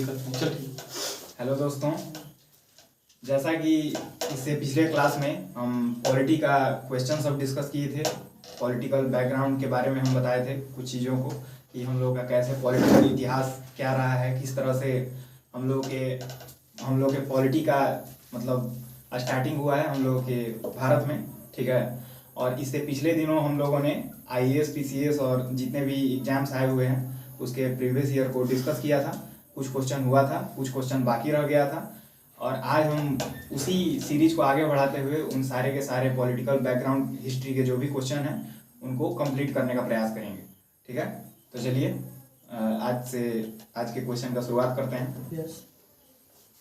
Hello दोस्तों, जैसा कि इससे पिछले क्लास में हम पॉलिटी का क्वेश्चन सब डिस्कस किए थे। पॉलिटिकल बैकग्राउंड के बारे में हम बताए थे कुछ चीज़ों को कि हम लोग का कैसे पॉलिटिकल इतिहास क्या रहा है, किस तरह से हम लोग के पॉलिटी का मतलब स्टार्टिंग हुआ है हम लोग के भारत में। ठीक है, और इससे पिछले दिनों हम लोगों ने IAS PCS और जितने भी एग्जाम्स आए हुए हैं उसके प्रीवियस ईयर को डिस्कस किया था। कुछ क्वेश्चन हुआ था, कुछ क्वेश्चन बाकी रह गया था, और आज हम उसी सीरीज को आगे बढ़ाते हुए उन सारे के सारे पॉलिटिकल बैकग्राउंड हिस्ट्री के जो भी क्वेश्चन हैं उनको कंप्लीट करने का प्रयास करेंगे। ठीक है, तो चलिए आज के क्वेश्चन का शुरुआत करते हैं। यस,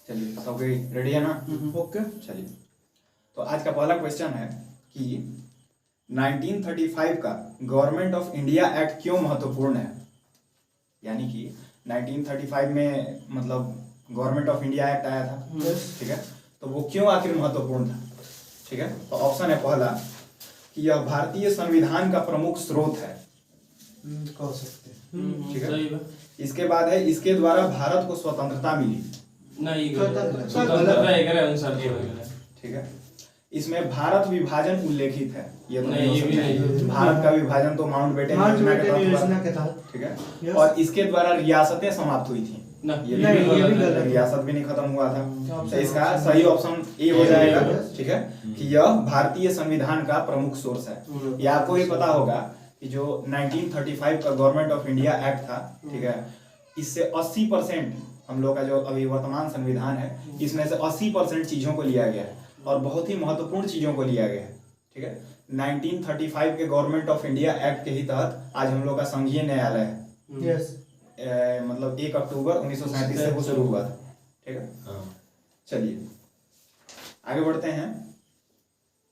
चलिए, सब रेडी है ना? ओके। चलिए, तो आज का पहला क्वेश्चन है कि 1935 का गवर्नमेंट ऑफ इंडिया एक्ट क्यों महत्वपूर्ण है। यानी कि 1935 में मतलब गवर्नमेंट ऑफ इंडिया एक्ट आया था। ठीक है, तो वो क्यों आखिर महत्वपूर्ण था। ठीक है, तो ऑप्शन है पहला कि यह भारतीय संविधान का प्रमुख स्रोत है। कह सकते हैं। ठीक है, इसके बाद है इसके द्वारा भारत को स्वतंत्रता मिली। नहीं, ठीक है, इसमें भारत विभाजन उल्लेखित है। ये तो नहीं, ये भी नहीं। भारत का विभाजन तो माउंटबेटन योजना के तहत हुआ। ठीक है, और इसके द्वारा रियासतें समाप्त हुई थी। ये भी रियासत भी नहीं खत्म हुआ था। तो इसका सही ऑप्शन ए हो जाएगा। ठीक है, कि यह भारतीय संविधान का प्रमुख सोर्स है। ये आपको भी पता होगा कि जो 1935 का गवर्नमेंट ऑफ इंडिया एक्ट था, ठीक है, इससे 80% हम लोग का जो अभी वर्तमान संविधान है इसमें से 80% चीजों को लिया गया है और बहुत ही महत्वपूर्ण चीजों को लिया गया है। ठीक है, 1935 के गवर्नमेंट ऑफ इंडिया एक्ट के ही तहत आज हम लोग का संघीय न्यायालय है। यस, मतलब 1 अक्टूबर 1937 से वो शुरू हुआ था। ठीक है, चलिए आगे बढ़ते हैं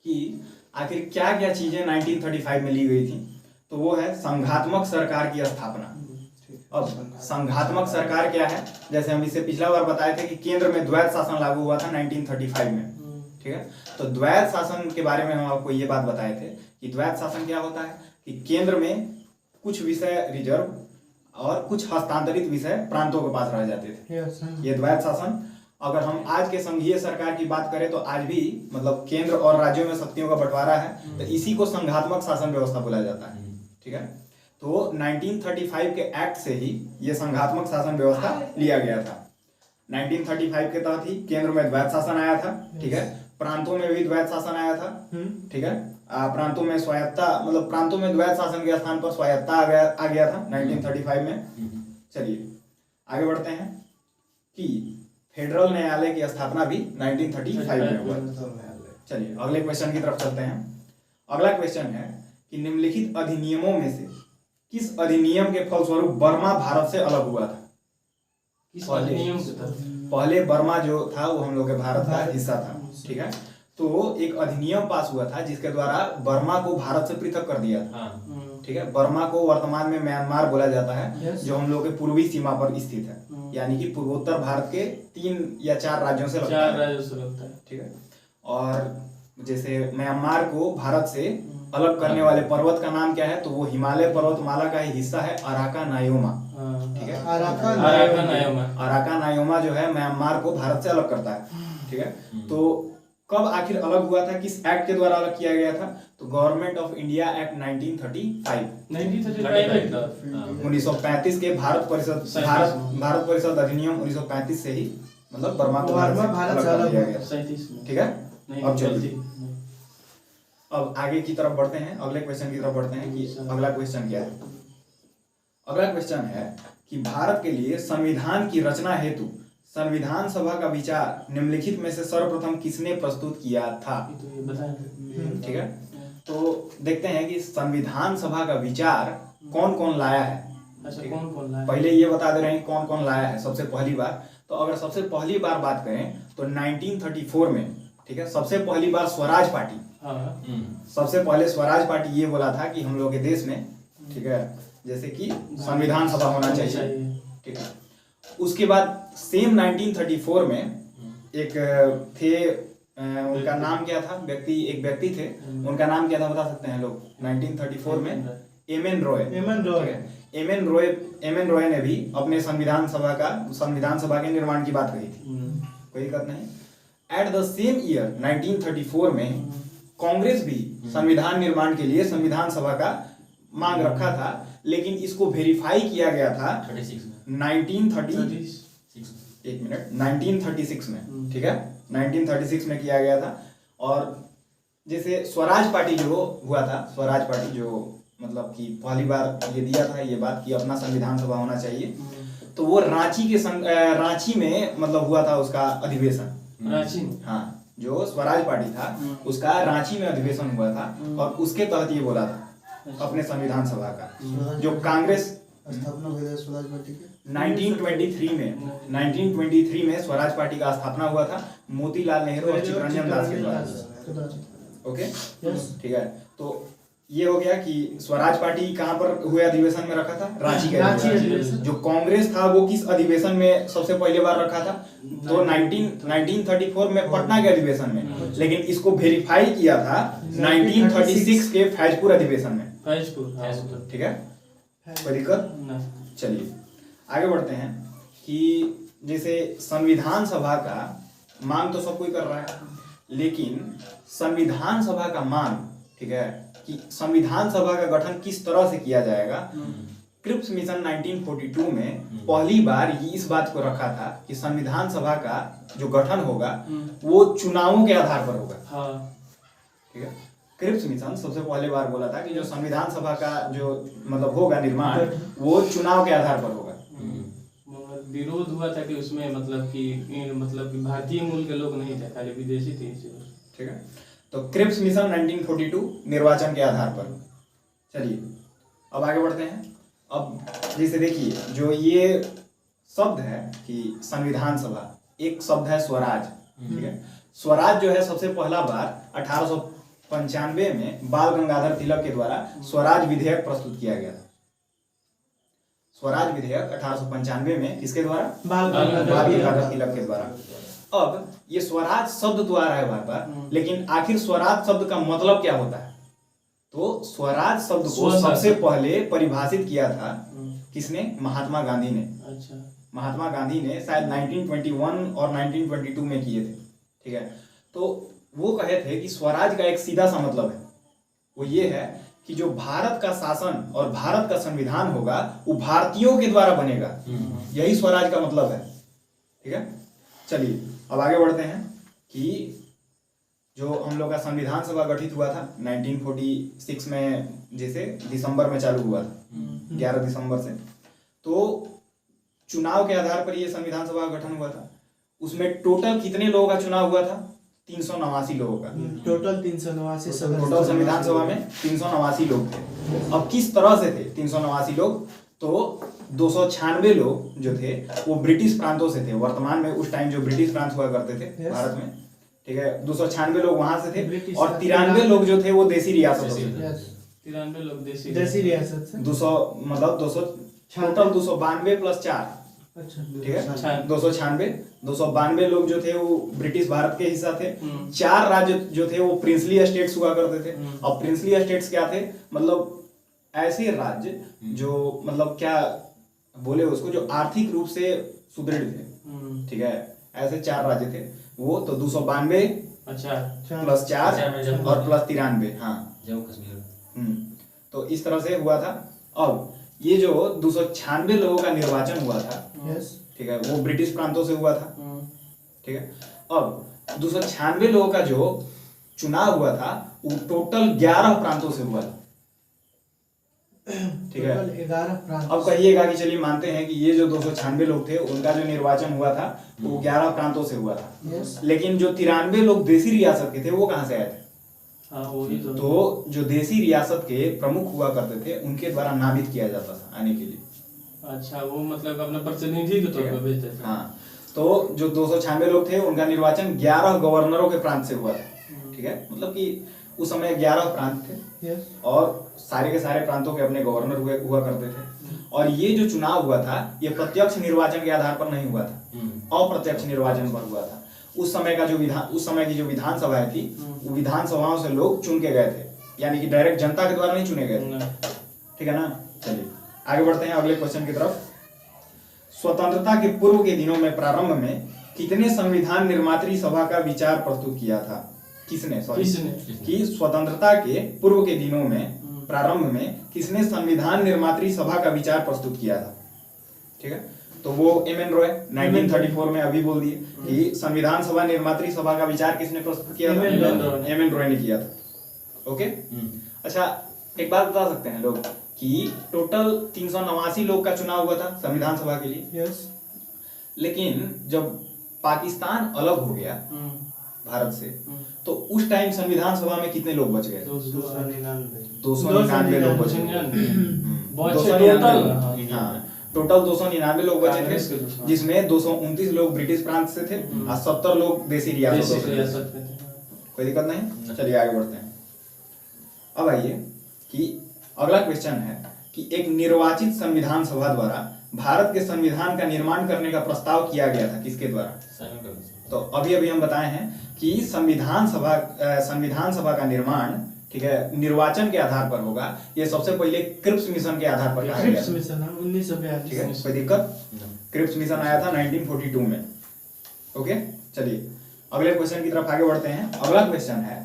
कि आखिर क्या क्या चीजें 1935 में ली गई थी। तो वो है संघात्मक सरकार की स्थापना। अब संघात्मक सरकार क्या है, जैसे हम इससे पिछला बार बताए थे कि केंद्र में द्वैध शासन लागू हुआ था 1935 में। ठीक है, तो द्वैध शासन के बारे में हम आपको ये बात बताए थे कि द्वैध शासन क्या होता है कि केंद्र में कुछ विषय रिजर्व और कुछ हस्तांतरित विषय प्रांतों के पास रह जाते थे। ये द्वैध शासन। अगर हम आज के संघीय सरकार की बात करें तो आज भी मतलब केंद्र और राज्यों में शक्तियों का बंटवारा है, तो इसी को संघात्मक शासन व्यवस्था बोला जाता है। ठीक है, तो 1935 के एक्ट से ही ये संघात्मक शासन व्यवस्था लिया गया था। 1935 के तहत ही केंद्र में द्वैध शासन आया था। ठीक है, प्रांतों में भी द्वैध शासन आया था। ठीक है, प्रांतों में स्वायत्ता मतलब प्रांतों में द्वैध शासन के स्थान पर स्वायत्ता आ गया था 1935 में। चलिए आगे बढ़ते हैं कि फेडरल न्यायालय की स्थापना भी 1935 में हुआ। चलिए अगले क्वेश्चन की तरफ चलते हैं। अगला क्वेश्चन है कि निम्नलिखित अधिनियमों में से किस अधिनियम के फलस्वरूप बर्मा भारत से अलग हुआ था। पहले बर्मा जो था वो हम लोग के भारत का हिस्सा था। ठीक है, तो एक अधिनियम पास हुआ था जिसके द्वारा बर्मा को भारत से पृथक कर दिया था। ठीक है, बर्मा को वर्तमान में म्यांमार बोला जाता है, जो हम लोग के पूर्वी सीमा पर स्थित है, यानी कि पूर्वोत्तर भारत के 3 या 4 राज्यों से लगता है। ठीक है, और जैसे म्यांमार को भारत से अलग करने वाले पर्वत का नाम क्या है, तो वो हिमालय पर्वतमाला का ही हिस्सा है, अराका नायोमा। ठीक है, अराका नायोमा जो है म्यांमार को भारत से अलग करता है। ठीक है, तो कब आखिर अलग हुआ था, किस एक्ट के द्वारा अलग किया गया था, तो गवर्नमेंट ऑफ इंडिया एक्ट 1935 1935 के भारत परिषद अधिनियम 1935 से ही मतलब बर्मा को भारत से अलग किया गया। ठीक है, अब चलिए अब आगे की तरफ बढ़ते हैं, अगले क्वेश्चन की तरफ बढ़ते हैं कि अगला क्वेश्चन क्या है। अगला क्वेश्चन है कि भारत के लिए संविधान की रचना हेतु संविधान सभा का विचार निम्नलिखित में से सर्वप्रथम किसने प्रस्तुत किया था। ठीक है, तो देखते हैं कि संविधान सभा का विचार कौन कौन लाया है। पहले ये बता दे रहे हैं कौन कौन लाया है सबसे पहली बार। तो अगर सबसे पहली बार बात करें तो 1934 में, ठीक है, सबसे पहली बार स्वराज पार्टी सबसे पहले स्वराज पार्टी ये बोला था कि हम लोग के देश में, ठीक है, जैसे कि संविधान सभा होना चाहिए। ठीक है, उसके बाद सेम 1934 में एक थे, उनका नाम क्या था, एक व्यक्ति थे, उनका नाम क्या था बता सकते हैं लोग। 1934 में M N Roy. M N Roy ने भी अपने संविधान सभा के निर्माण की बात कही थी, कोई दिक्कत नहीं। एट द सेम ईयर 1934 में कांग्रेस भी संविधान निर्माण के लिए संविधान सभा का मांग रखा था, लेकिन इसको वेरीफाई किया गया था 1936 में, ठीक है, 1936 में किया गया था। और जैसे स्वराज पार्टी जो हुआ था, स्वराज पार्टी जो मतलब कि पहली बार ये दिया था ये बात कि अपना संविधान सभा होना चाहिए, तो वो रांची में मतलब हुआ था उसका अधिवेशन, रांची में, हाँ, जो स्वराज पार्टी था उसका रांची में अधिवेशन हुआ था, और उसके तहत ये बोला था अपने संविधान सभा का। जो कांग्रेस स्थापना हुई है स्वराज पार्टी की 1923 में स्वराज पार्टी का स्थापना हुआ था मोतीलाल नेहरू और चित्तरंजन दास के द्वारा। ओके, ठीक है। तो ये हो गया कि स्वराज पार्टी कहाँ पर हुए अधिवेशन में रखा था, रांची के अधिवेशन। जो कांग्रेस था वो किस अधिवेशन में सबसे पहले बार रखा था, तो 1934 में पटना के अधिवेशन में, लेकिन इसको वेरीफाई किया था 1936 के फैजपुर अधिवेशन में, ठीक है, कोई दिक्कत। चलिए आगे बढ़ते हैं कि जैसे संविधान सभा का मांग तो सब कोई कर रहा है, लेकिन संविधान सभा का मांग, ठीक है, कि संविधान सभा का गठन किस तरह से किया जाएगा। क्रिप्स मिशन 1942 में पहली बार ये इस बात को रखा था कि संविधान सभा का जो गठन होगा वो चुनावों के आधार पर होगा, ठीक है। क्रिप्स मिशन सबसे पहले बार बोला था कि जो संविधान सभा का जो मतलब होगा निर्माण वो चुनाव के आधार पर होगा। विरोध हुआ था कि उसमें मतलब कि भारतीय मूल के लोग नहीं थे, खाली विदेशी थे, ठीक है। तो क्रिप्स मिशन 1942 निर्वाचन के आधार पर। चलिए अब आगे बढ़ते हैं। अब जैसे देखिए जो ये शब्द है कि संविधान सभा, एक शब्द है स्वराज, ठीक है। स्वराज जो है सबसे पहला बार 1895 में बाल गंगाधर तिलक के द्वारा स्वराज विधेयक प्रस्तुत किया गया था। स्वराज विधेयक 1895 में किसके द्वारा, बाल गंगाधर तिलक के द्वारा। अब ये स्वराज शब्द तो आ रहा है बार बार, लेकिन आखिर स्वराज शब्द का मतलब क्या होता है, तो स्वराज शब्द को सबसे पहले परिभाषित किया था किसने, महात्मा गांधी ने। अच्छा, महात्मा गांधी ने शायद 1921 और 1922 में किए थे, ठीक है। तो वो कहे थे कि स्वराज का एक सीधा सा मतलब है, वो ये है कि जो भारत का शासन और भारत का संविधान होगा वो भारतीयों के द्वारा बनेगा, यही स्वराज का मतलब है, ठीक है। चलिए अब आगे बढ़ते हैं कि जो हम लोग का संविधान सभा गठित हुआ था 1946 में, जैसे दिसंबर में चालू हुआ था, 11 दिसंबर से। तो चुनाव के आधार पर ये संविधान सभा का गठन हुआ था। उसमें टोटल कितने लोगों का चुनाव हुआ था, 389 लोगों का टोटल 389 टोटल संविधान सभा में 389 लोग थे। अब किस तरह से थे 389 लोग, तो 296 लोग जो थे वो ब्रिटिश प्रांतों से थे। वर्तमान में उस टाइम जो ब्रिटिश प्रांत हुआ करते थे भारत में, ठीक है, 296 लोग वहां से थे, और 93 लोग जो थे वो देसी रियासतों से थे। 93 लोग देसी रियासत से 200 मतलब 200 टोटल 292 प्लस 4, ठीक है, 292 लोग जो थे वो ब्रिटिश भारत के हिस्सा थे। 4 राज्य जो थे वो प्रिंसली स्टेट्स हुआ करते थे। अब प्रिंसली स्टेट्स क्या थे, मतलब ऐसे राज्य जो मतलब क्या बोले उसको, जो आर्थिक रूप से सुदृढ़ थे, ठीक है, ऐसे 4 राज्य थे वो। तो 292 प्लस 4 और प्लस 93, हाँ, जम्मू कश्मीर। तो इस तरह से हुआ था। अब ये जो 296 लोगों का निर्वाचन हुआ था, ठीक है, वो ब्रिटिश प्रांतों से हुआ था, ठीक है। अब 296 लोगों का जो चुनाव हुआ था वो टोटल 11 प्रांतों से हुआ था, ठीक है। 11 प्रांत। अब कहिएगा कि चलिए मानते हैं कि ये जो 296 लोग थे उनका जो निर्वाचन हुआ था वो 11 प्रांतों से हुआ था, लेकिन जो 93 लोग देसी रियासत के थे वो कहाँ से आए थे, तो जो देसी रियासत के प्रमुख हुआ करते थे उनके द्वारा नामित किया जाता था आने के लिए। अच्छा, वो मतलब अपना प्रतिनिधि के तौर पर भेजते थे। हाँ, तो जो 296 लोग थे उनका निर्वाचन 11 गवर्नरों के प्रांत से हुआ था, ठीक है। मतलब कि उस समय 11 प्रांत थे और सारे के सारे प्रांतों के अपने गवर्नर हुआ करते थे। और ये जो चुनाव हुआ था ये प्रत्यक्ष निर्वाचन के आधार पर नहीं हुआ था, अप्रत्यक्ष निर्वाचन पर हुआ था। उस समय की जो विधानसभाएं थी वो विधानसभाओं से लोग चुन के गए थे, यानी कि डायरेक्ट जनता के द्वारा नहीं चुने गए, ठीक है ना। चलिए आगे बढ़ते हैं अगले क्वेश्चन की तरफ। स्वतंत्रता के पूर्व के दिनों में प्रारंभ में कितने संविधान निर्मात्री सभा का विचार प्रस्तुत किया था? किसने? कि स्वतंत्रता के पूर्व के दिनों में प्रारंभ में किसने संविधान निर्मात्री सभा का विचार प्रस्तुत किया था? ठीक है, तो वो एम एन रॉय 1934 में अभी बोल दिए कि संविधान सभा निर्मात्री सभा का विचार किसने प्रस्तुत किया था? एम एन रॉय ने किया था। ओके, अच्छा एक बात बता सकते हैं लोग कि टोटल 389 लोग का चुनाव हुआ था संविधान सभा के लिए। यस। लेकिन जब पाकिस्तान अलग हो गया भारत से, तो उस टाइम संविधान सभा में कितने लोग बच गए? 299 लोग बचे। 299, हाँ, टोटल 299 लोग बचे थे, जिसमें 229 लोग ब्रिटिश प्रांत से थे और 70 लोग देसी रियासतों से थे। कोई दिक्कत नहीं, चलिए आगे बढ़ते हैं। अब आइए कि अगला क्वेश्चन है कि एक निर्वाचित संविधान सभा द्वारा भारत के संविधान का निर्माण करने का प्रस्ताव किया गया था, किसके द्वारा? तो अभी अभी हम बताए हैं कि संविधान सभा का निर्माण, ठीक है, निर्वाचन के आधार पर होगा। ये सबसे पहले क्रिप्स मिशन के आधार पर कहा गया। मिशन 1942। ठीक है, कोई दिक्कत? क्रिप्स मिशन आया था 1942 में। ओके, चलिए अगले क्वेश्चन की तरफ आगे बढ़ते हैं। अगला क्वेश्चन है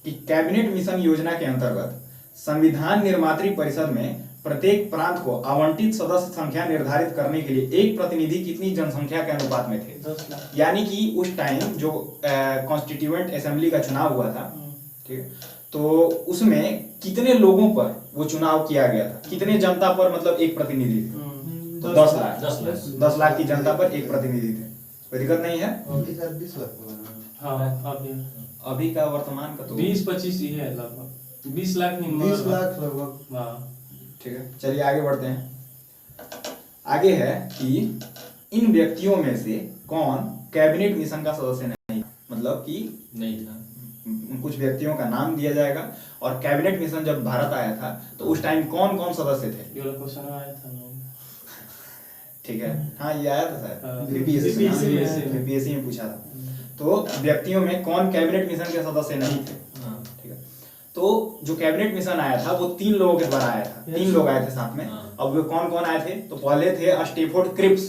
कि कैबिनेट मिशन योजना के अंतर्गत संविधान निर्मात्री परिषद में प्रत्येक प्रांत को आवंटित सदस्य संख्या निर्धारित करने के लिए एक प्रतिनिधि कितनी जनसंख्या के अनुपात में थे? 10 लाख। यानी कि उस टाइम जो कॉन्स्टिट्यूएंट असेंबली का चुनाव हुआ था, ठीक है, तो उसमें कितने लोगों पर वो चुनाव किया गया था? कितने जनता पर मतलब एक प्रतिनिधि थे? तो 10 लाख। 10 लाख की जनता पर एक प्रतिनिधि थे। कोई दिक्कत नहीं है। हाँ, अभी का वर्तमान का तो 20-25 ही है लगभग, 20 लाख नहीं, 20 लाख लगभग। हाँ, ठीक है, चलिए आगे बढ़ते हैं। आगे है कि इन व्यक्तियों में से कौन कैबिनेट मिशन का सदस्य नहीं, मतलब कि नहीं था। कुछ व्यक्तियों का नाम दिया जाएगा और कैबिनेट मिशन जब भारत आया था तो उस टाइम कौन कौन सदस्य थे? ये वाला क्वेश्चन आया था ना। ठीक है, हाँ ये आया था शायद हाँ, बीपीएससी में पूछा था। तो व्यक्तियों में कौन कैबिनेट मिशन के सदस्य नहीं थे? ठीक है, तो जो कैबिनेट मिशन आया था वो 3 लोगों के द्वारा आया था। 3 लोग आए थे साथ में। अब वो कौन कौन आए थे? तो पहले थे स्टेफोर्ड क्रिप्स,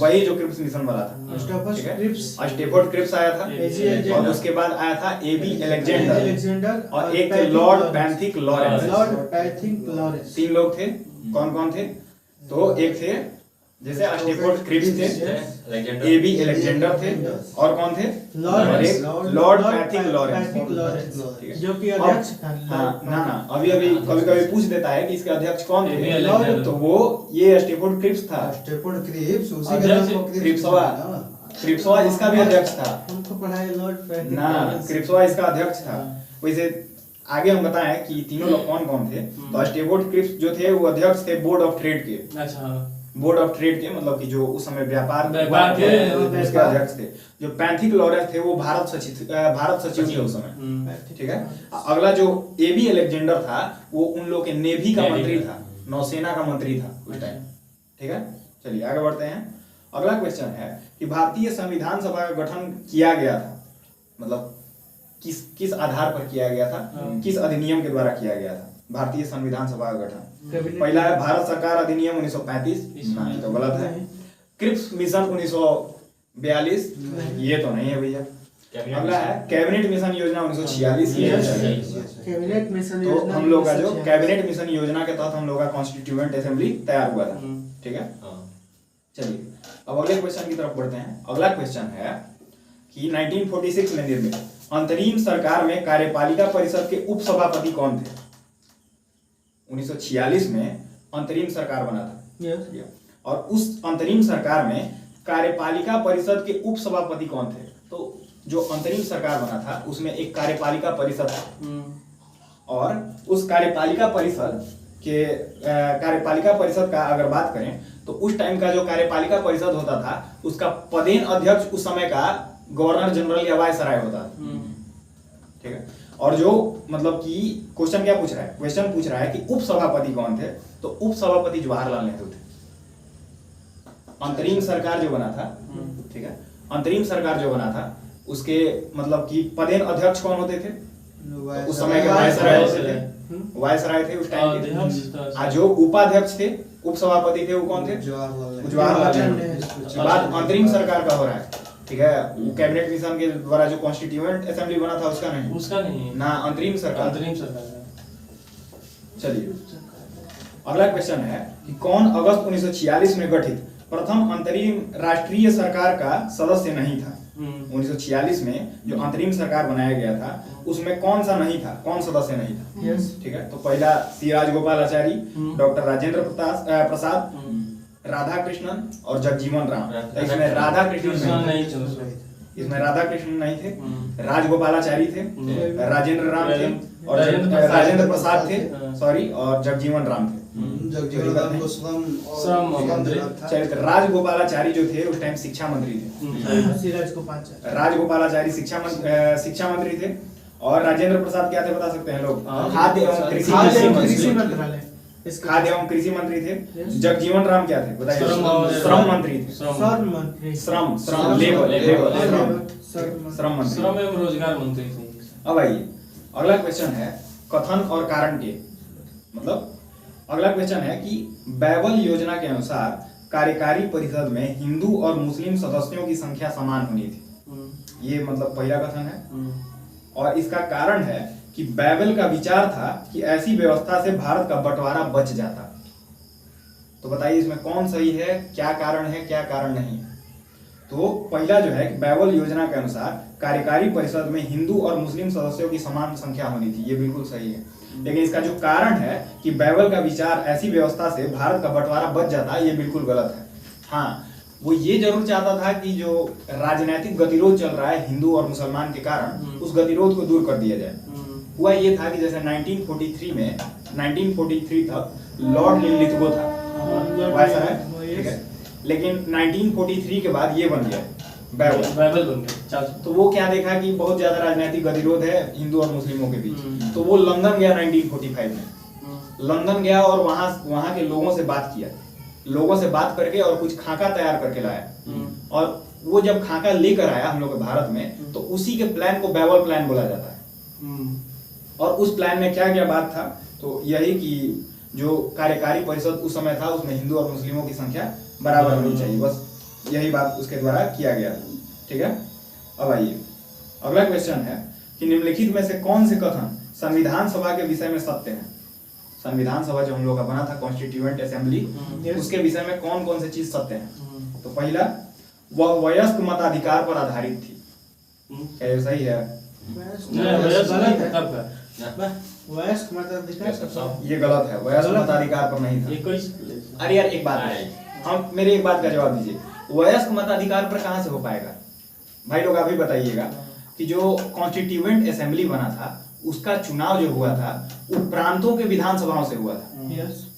वही जो क्रिप्स मिशन वाला था। स्टेफोर्ड क्रिप्स आया था, और उसके बाद आया था एबी अलेक्जेंडर, और एक थे लॉर्ड पैंथिक लॉरेंस। 3 लोग थे। कौन कौन थे? तो एक थे जैसे स्टेफोर्ड क्रिप्स थे, एबी अलेक्जेंडर थे, और कौन थे? लॉर्ड पैंथिक लॉरेंस, जो कि अध्यक्ष था। हाँ, ना अभी कभी कभी पूछ देता है कि इसके अध्यक्ष कौन थे, तो वो ये स्टेफोर्ड क्रिप्स था। स्टेफोर्ड क्रिप्स उसी अध्यक्ष का नाम क्रिप्सवा इसका भी अध्यक्ष था उनको पढ़ाए लॉर्ड ना, क्रिप्सवा इसका अध्यक्ष था। वैसे आगे हम बताएं कि तीनों लोग कौन कौन थे। तो स्टेफोर्ड क्रिप्स जो थे वो अध्यक्ष थे बोर्ड ऑफ ट्रेड के। अच्छा, बोर्ड ऑफ ट्रेड के मतलब कि जो उस समय व्यापार के उसके अध्यक्ष थे। जो पैंथिक लॉरेंस थे वो भारत सचिव थे उस समय। ठीक है, अगला जो एबी अलेक्जेंडर था वो उन लोग के नेवी का मंत्री था, नौसेना का मंत्री था उस टाइम। ठीक है, चलिए आगे बढ़ते हैं। अगला क्वेश्चन है कि भारतीय संविधान सभा का गठन किया गया था, मतलब किस आधार पर किया गया था, किस अधिनियम के द्वारा किया गया था भारतीय संविधान सभा का गठन? पहला है भारत सरकार अधिनियम 1935, नहीं तो गलत है। क्रिप्स मिशन 1942, ये तो नहीं है भैया। अगला है कैबिनेट मिशन योजना 1946, ये कैबिनेट मिशन तो हम लोग का जो कैबिनेट मिशन योजना के तहत हम लोग का कॉन्स्टिट्यूएंट असेंबली तैयार हुआ था। ठीक है, चलिए अब अगले क्वेश्चन की तरफ बढ़ते हैं। अगला क्वेश्चन है कि 1946 में निर्मित अंतरिम सरकार में कार्यपालिका परिषद के उपसभापति कौन थे? 1946 में अंतरिम सरकार बना था, और उस अंतरिम सरकार में कार्यपालिका परिषद के उपसभापति कौन थे? तो जो अंतरिम सरकार बना था उसमें एक कार्यपालिका परिषद था, और उस कार्यपालिका परिषद का अगर बात करें तो उस टाइम का जो कार्यपालिका परिषद होता था उसका पदेन अध्यक्ष उस समय का गवर्नर जनरल या वायसराय होता था। ठीक है, और जो मतलब कि क्वेश्चन क्या पूछ रहा है? क्वेश्चन पूछ रहा है कि उपसभापति कौन थे? तो उपसभापति जवाहरलाल नेहरू थे। अंतरिम सरकार जो बना था, ठीक है, अंतरिम सरकार जो बना था उसके मतलब कि पदेन अध्यक्ष कौन होते थे? उस समय के वायसराय होते थे, वायसराय थे उस टाइम के। जो उपाध्यक्ष थे उपसभापति थे वो कौन थे? जवाहरलाल जवाहरलाल नेहरू। नेहरू। बात अंतरिम सरकार का हो रहा है, ठीक है, वो कैबिनेट मिशन के द्वारा जो कॉन्स्टिट्यूएंट असेंबली बना था उसका नहीं, उसका नहीं ना अंतरिम सरकार। अंतरिम सरकार है। चलिए अगला क्वेश्चन है कि कौन अगस्त 1946 में गठित प्रथम अंतरिम राष्ट्रीय सरकार का सदस्य नहीं था? 1946 में जो अंतरिम सरकार बनाया गया था उसमें कौन सा नहीं था, कौन सदस्य नहीं था? यस ठीक है, तो पहला सी राजगोपालाचारी, डॉक्टर राजेंद्र प्रसाद, राधा कृष्णन और जगजीवन राम। तो इसमें राधा कृष्णन नहीं थे, इसमें राधा कृष्णन नहीं थे, राजगोपालाचारी थे, राजेंद्र राम थे और राजेंद्र प्रसाद थे, सॉरी, और जगजीवन राम थे। जगजीवन राम को श्रम मंत्री। चलिए, तो राजगोपालाचारी जो थे उस टाइम शिक्षा मंत्री थे। सिराज को 5 राजगोपालाचारी शिक्षा मंत्री थे और राजेंद्र प्रसाद क्या थे बता सकते हैं लोग? हाँ। खाद्य एवं कृषि कृषि मंत्रालय खाद्य एवं कृषि मंत्री थे। जगजीवन राम क्या थे बताइए? श्रम मंत्री थे। श्रम मंत्री श्रम लेबर श्रम मंत्री। श्रम एवं रोजगार मंत्री थे। अब आइए अगला क्वेश्चन है कथन और कारण के, मतलब अगला क्वेश्चन है कि बैबल योजना के अनुसार कार्यकारी परिषद में हिंदू और मुस्लिम सदस्यों की संख्या समान होनी थी। ये मतलब पहला कथन है और इसका कारण है कि बैबल का विचार था कि ऐसी व्यवस्था से भारत का बंटवारा बच जाता। तो बताइए इसमें कौन सही है, क्या कारण है, क्या कारण नहीं है? तो पहला जो है कि बैबल योजना के अनुसार कार्यकारी परिषद में हिंदू और मुस्लिम सदस्यों की समान संख्या होनी थी, ये बिल्कुल सही है। लेकिन इसका जो कारण है कि बैबल का विचार ऐसी व्यवस्था से भारत का बंटवारा बच जाता, ये बिल्कुल गलत है। हाँ, वो ये जरूर चाहता था कि जो राजनीतिक गतिरोध चल रहा है हिंदू और मुसलमान के कारण, उस गतिरोध को दूर कर दिया जाए। हुआ ये था कि जैसे 1943 तक लॉर्ड लिनलिथगो था, वैसा है, ठीक है, लेकिन 1943 के बाद ये बन गया बैबल बन गया। तो वो क्या देखा कि बहुत ज्यादा राजनीतिक गतिरोध है हिंदू और मुस्लिमों के बीच, तो वो लंदन गया 1945 में। लंदन गया और वहां के लोगों से बात किया, लोगों से बात करके और कुछ खाका तैयार करके लाया। और वो जब खाका लेकर आया हम लोग के भारत में, तो उसी के प्लान को बैबल प्लान बोला जाता है। और उस प्लान में क्या क्या बात था? तो यही कि जो कार्यकारी परिषद उस समय था उसमें हिंदू और मुस्लिमों की संख्या बराबर होनी चाहिए, बस यही बात उसके द्वारा किया गया था। ठीक है, अब आइए अगला क्वेश्चन है कि निम्नलिखित में से कौन से कथन संविधान सभा के विषय में सत्य है? संविधान सभा जो हम लोग का बना था कॉन्स्टिट्यूएंट असेंबली, उसके विषय में कौन कौन से चीज सत्य है? तो पहला, वह वयस्क मताधिकार पर आधारित थी। क्या ये सही है? वयस्क मताधिकार ये गलत है, वयस्क मताधिकार पर नहीं था। अरे यार एक बात है, हम मेरे एक बात का जवाब दीजिए, वयस्क मताधिकार पर कहां से हो पाएगा? भाई लोग अभी बताइएगा कि जो कॉन्स्टिट्यूएंट असेंबली बना था उसका चुनाव जो हुआ था वो प्रांतों के विधानसभाओं से हुआ था।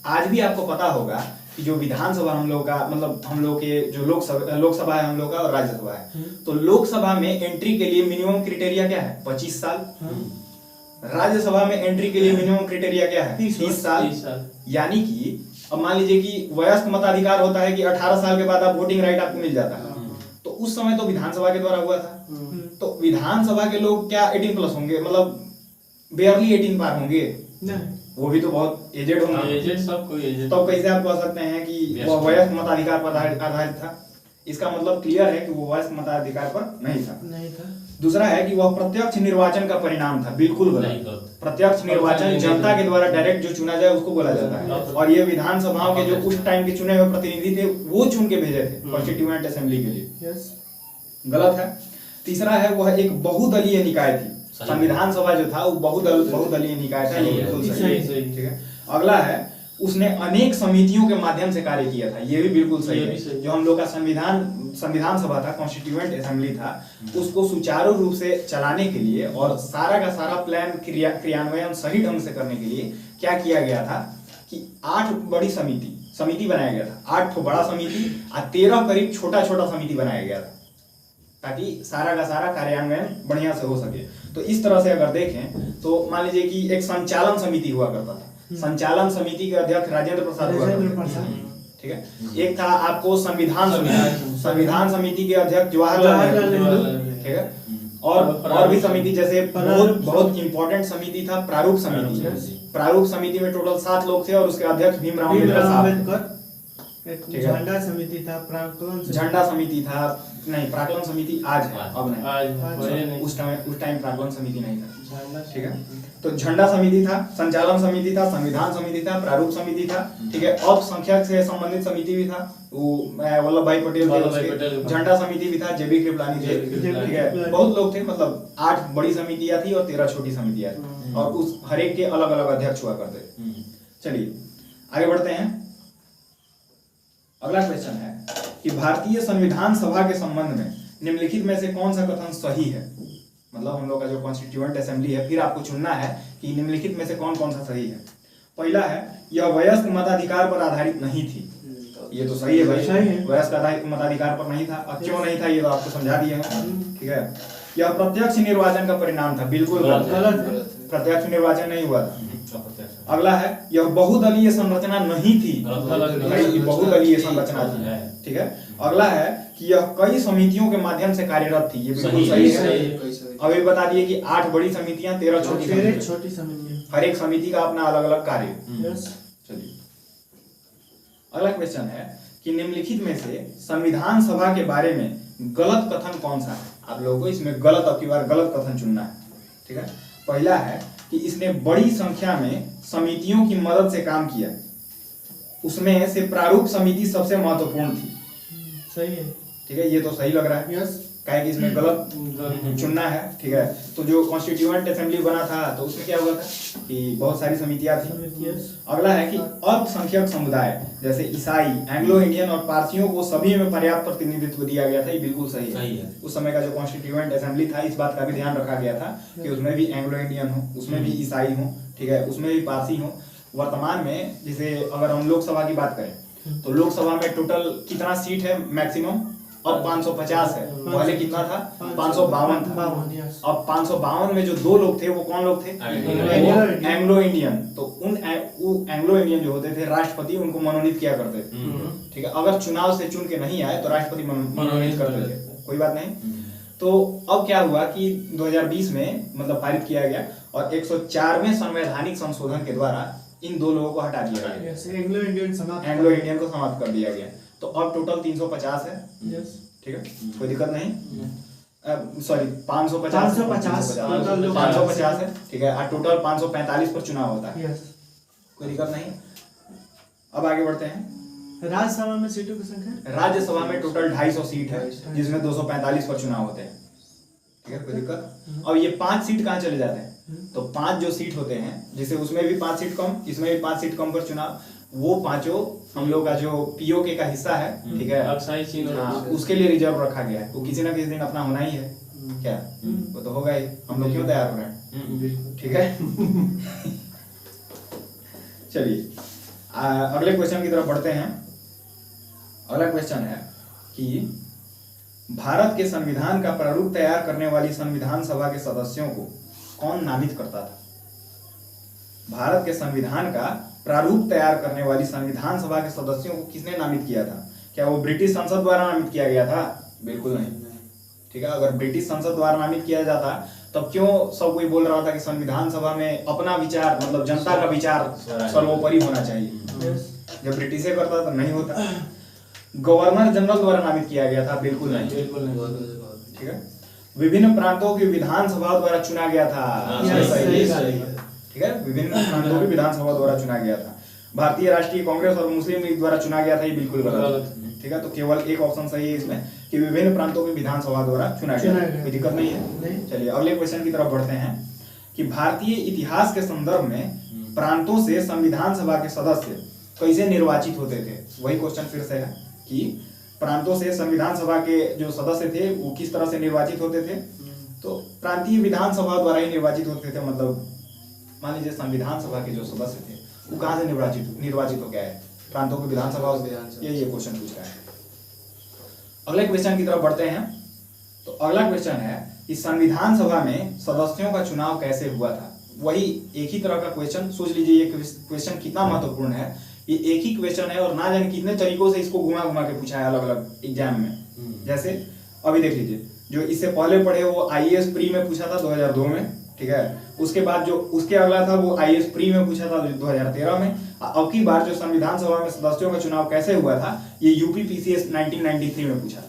आज भी आपको पता होगा कि जो विधानसभा हम लोग का, मतलब हम लोग के जो लोकसभा है हम लोग का और राज्यसभा है, तो लोकसभा में एंट्री के लिए मिनिमम क्राइटेरिया क्या है? 25 साल। राज्यसभा में एंट्री के लिए मिनिमम क्राइटेरिया क्या है? 30 साल। यानी कि अब मान लीजिए कि वयस्क मताधिकार होता है कि 18 साल के बाद आप वोटिंग राइट आपको मिल जाता है, तो उस समय तो विधानसभा के द्वारा हुआ था। तो विधानसभा के लोग क्या 18 प्लस होंगे? मतलब बेयरली 18 पार होंगे? वो भी तो बहुत एजेड होंगे। एजेड सब कोई एजेड। तो कैसे आप कह सकते हैं कि वह वयस्क मताधिकार पर आधारित था? इसका मतलब क्लियर है कि वो वयस्क मताधिकार पर नहीं था। दूसरा है कि वह प्रत्यक्ष निर्वाचन का परिणाम था। बिल्कुल गलत। प्रत्यक्ष निर्वाचन जनता के द्वारा डायरेक्ट जो चुना जाए उसको बोला जाता है, और ये विधानसभाओं के जो उस टाइम के चुने हुए प्रतिनिधि थे वो चुन के भेजे थे कॉन्स्टिट्यूएंट असेंबली के लिए। गलत है। तीसरा है वह एक बहुदलीय निकाय थी। संविधान सभा जो था वो बहुदलीय निकाय था, ये बिल्कुल सही है। ठीक है, अगला है उसने अनेक समितियों के माध्यम से कार्य किया था, ये भी बिल्कुल सही है। जो हम लोग का संविधान सभा था, कॉन्स्टिट्यूएंट असेंबली था, उसको सुचारू रूप से चलाने के लिए और सारा का सारा प्लान क्रियान्वयन सही ढंग से करने के लिए क्या किया गया था कि 8 बड़ी समिति बनाया गया था। 8 बड़ा समिति और 13 करीब छोटा समिति बनाया गया था, ताकि सारा का सारा कार्यान्वयन बढ़िया से हो सके। तो इस तरह से अगर देखें तो मान लीजिए कि एक संचालन समिति हुआ करता था। संचालन समिति के अध्यक्ष राजेंद्र प्रसाद हुआ करते थे। ठीक है, एक था आपको संविधान समिति के अध्यक्ष जवाहरलाल नेहरू। ठीक है, और भी समिति जैसे बहुत इंपॉर्टेंट समिति था प्रारूप समिति। प्रारूप समिति में टोटल 7 लोग थे और उसके अध्यक्ष भीमराव अम्बेडकर साहब। अम्बेडकर, एक ठीक है। झंडा समिति था, प्राक्कलन समिति। झंडा समिति था, नहीं प्राक्कलन समिति आज है, अब नहीं। आज बड़े नहीं उस टाइम प्राक्कलन समिति नहीं था। झंडा ठीक है, तो झंडा समिति था, संचालन समिति था, संविधान समिति था, प्रारूप समिति था, ठीक है, अल्पसंख्यक से संबंधित समिति भी था, वो वल्लभ भाई पटेल थे, वल्लभ भाई उसके पटेल। झंडा समिति भी था, जेबी कृपलानी थे, ठीक है, बहुत लोग थे, मतलब 8 बड़ी समितियां थी और 13 छोटी समितियां थी और उस हर एक के अलग अलग अध्यक्ष हुआ करते थे। चलिए आगे बढ़ते हैं। अगला क्वेश्चन है कि भारतीय संविधान सभा के संबंध में निम्नलिखित में से कौन सा कथन सही है। मतलब हम लोग का जो कॉन्स्टिट्यूएंट असेंबली है, फिर आपको चुनना है कि निम्नलिखित में से कौन कौन सा सही है। पहला है, यह वयस्क मताधिकार पर आधारित नहीं थी। ये तो सही है भाई, सही है। वयस्क मताधिकार पर नहीं था। अब क्यों नहीं था ये तो आपको समझा दिए हैं, ठीक है। यह प्रत्यक्ष निर्वाचन का परिणाम था, बिल्कुल गलत। प्रत्यक्ष निर्वाचन नहीं हुआ था। अगला है, यह बहुदलीय संरचना नहीं थी, भाई बहुदलीय संरचना थी, ठीक है। अगला है कि यह कई समितियों के माध्यम से कार्यरत थी, ये बिल्कुल सही है। अभी बता दिए कि 8 बड़ी समितियां, 13 छोटी समितियां, छोटी समिति। हर एक समिति का अपना अलग अलग कार्य। यस। चलिए अगला क्वेश्चन है कि निम्नलिखित में से संविधान सभा के बारे में गलत कथन कौन सा है। आप लोगों को इसमें गलत, अब की बार गलत कथन चुनना है, ठीक है। पहला है कि इसने बड़ी संख्या में समितियों की मदद से काम किया, उसमें से प्रारूप समिति सबसे महत्वपूर्ण थी, सही है। ठीक है, ये तो सही लग रहा है। यस। काहे कि इसमें गलत चुनना है, ठीक है। तो जो कॉन्स्टिट्यूएंट असेंबली बना था तो उसमें क्या हुआ था कि बहुत सारी समितियां थी। यस। अगला है कि अल्पसंख्यक समुदाय जैसे ईसाई, एंग्लो इंडियन और पारसियों को सभी में पर्याप्त प्रतिनिधित्व दिया गया था, ये बिल्कुल सही है। उस समय का जो कॉन्स्टिट्यूएंट असेंबली था, इस बात का भी ध्यान रखा गया था कि उसमें भी एंग्लो इंडियन हो, उसमें भी ईसाई हो, ठीक है, उसमें भी पारसी हो। वर्तमान में जैसे अगर हम लोकसभा की बात करें तो लोकसभा में टोटल कितना सीट है मैक्सिमम, अब 550 है, पहले कितना था 552 था। अब 552 में जो 2 लोग थे वो कौन लोग थे, एंग्लो इंडियन। तो उन एंग्लो इंडियन जो होते थे राष्ट्रपति उनको मनोनीत किया करते थे, ठीक है। अगर चुनाव से चुन के नहीं आए तो राष्ट्रपति मनोनीत करते थे, कोई बात नहीं। तो अब क्या हुआ कि 2020 में मतलब पारित किया गया और 104वें संवैधानिक संशोधन के द्वारा इन 2 लोगों को हटा दिया गया, एंग्लो इंडियन समाप्त। एंग्लो इंडियन को समाप्त कर दिया गया। तो अब टोटल 350 है, यस। ठीक है, कोई दिक्कत नहीं। सॉरी 550 है, ठीक है। टोटल 545 पर चुनाव होता है, यस। कोई दिक्कत नहीं। अब आगे बढ़ते हैं। राज्यसभा में सीटों की संख्या, राज्यसभा में टोटल 250 सीट है जिसमें 245 पर चुनाव होते हैं, ठीक है, कोई दिक्कत। अब ये 5 सीट कहाँ चले जाते हैं, तो 5 जो सीट होते हैं, जिसे उसमें भी 5 सीट कम, इसमें भी 5 सीट कम पर चुनाव, वो पांचों हम लोग का जो पीओके का हिस्सा है, ठीक है, अक्साई चीन और हाँ, उसके लिए रिजर्व रखा गया है। वो किसी ना किसी दिन अपना होना ही है, क्या वो तो होगा ही। हम लोग क्यों तैयार हो रहे हैं, ठीक है। चलिए अगले क्वेश्चन की तरफ बढ़ते हैं। अगला क्वेश्चन है कि भारत के संविधान का प्रारूप तैयार करने वाली संविधान सभा के सदस्यों को कौन नामित करता था। भारत के संविधान का प्रारूप तैयार करने वाली संविधान सभा के सदस्यों को किसने नामित किया था। क्या वो ब्रिटिश संसद द्वारा नामित किया गया था, बिल्कुल नहीं, ठीक है। अगर ब्रिटिश संसद द्वारा नामित किया जाता तब क्यों सब कोई बोल रहा था कि संविधान सभा में अपना विचार मतलब जनता का विचार सर्वोपरि होना चाहिए। जब ब्रिटिश करता तो नहीं होता। गवर्नर जनरल द्वारा नामित किया गया था, बिल्कुल नहीं, ठीक है। विभिन्न प्रांतों की विधानसभा द्वारा चुना गया था, ठीक है, विभिन्न प्रांतों की विधानसभा द्वारा चुना गया था। भारतीय राष्ट्रीय कांग्रेस और मुस्लिम लीग द्वारा चुना गया था, ये बिल्कुल गलत, ठीक है। तो केवल एक ऑप्शन सही है इसमें कि विभिन्न प्रांतों की विधानसभा द्वारा चुना गया, कोई दिक्कत नहीं है। चलिए अगले क्वेश्चन की तरफ बढ़ते हैं कि भारतीय इतिहास के संदर्भ में प्रांतों से संविधान सभा के सदस्य कैसे निर्वाचित होते थे। वही क्वेश्चन फिर से है कि प्रांतों से संविधान सभा के जो सदस्य थे वो किस तरह से निर्वाचित होते थे। तो प्रांतीय विधानसभा द्वारा ही निर्वाचित होते थे। मतलब मान लीजिए संविधान सभा के जो सदस्य थे वो कहाँ से निर्वाचित हो गया है, प्रांतों की विधानसभा, ये क्वेश्चन पूछ रहा है। अगले क्वेश्चन की तरफ बढ़ते हैं। तो अगला क्वेश्चन है कि संविधान सभा में सदस्यों का चुनाव कैसे हुआ था। वही एक ही तरह का क्वेश्चन, सोच लीजिए ये क्वेश्चन कितना महत्वपूर्ण है। ये एक ही क्वेश्चन है और ना जाने कितने तरीकों से इसको घुमा घुमा के पूछा है अलग अलग एग्जाम में। जैसे अभी देख लीजिए, जो इससे पहले पढ़े वो आईएएस प्री में पूछा था 2002 में, ठीक है। उसके बाद जो उसके अगला था वो IAS प्री में पूछा था 2013 में। अब की बार जो संविधान सभा में सदस्यों का चुनाव कैसे हुआ था, ये यूपी PCS 1993 में पूछा।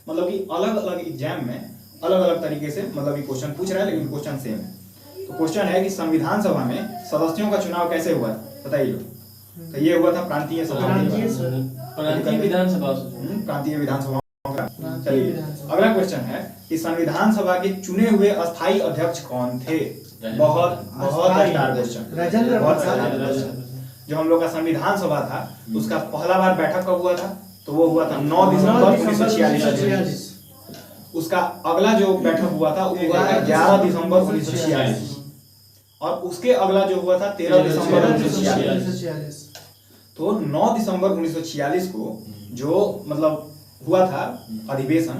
मतलब कि अलग अलग एग्जाम में अलग अलग तरीके से मतलब ये क्वेश्चन पूछ रहा है, लेकिन क्वेश्चन सेम है। तो क्वेश्चन है कि संविधान सभा में सदस्यों का चुनाव कैसे हुआ था, बताइए लोग। तो ये हुआ था प्रांतीय सभा, प्रांतीय विधानसभा प्रांतीय विधानसभा। चलिए अगला क्वेश्चन है कि संविधान सभा के चुने हुए अस्थायी अध्यक्ष कौन थे। बहुत बहुत स्टार क्वेश्चन, राजेंद्र बहुत प्रसाद। Star question. जो हम लोग का संविधान सभा था उसका पहला बार बैठक कब हुआ था, तो वो हुआ था 9 दिसंबर 1946। उसका अगला जो बैठक हुआ था वो हुआ था 11 दिसंबर 1946। और उसके अगला जो हुआ था 13 दिसंबर 1946। तो 9 दिसंबर 1946 को जो मतलब हुआ था अधिवेशन,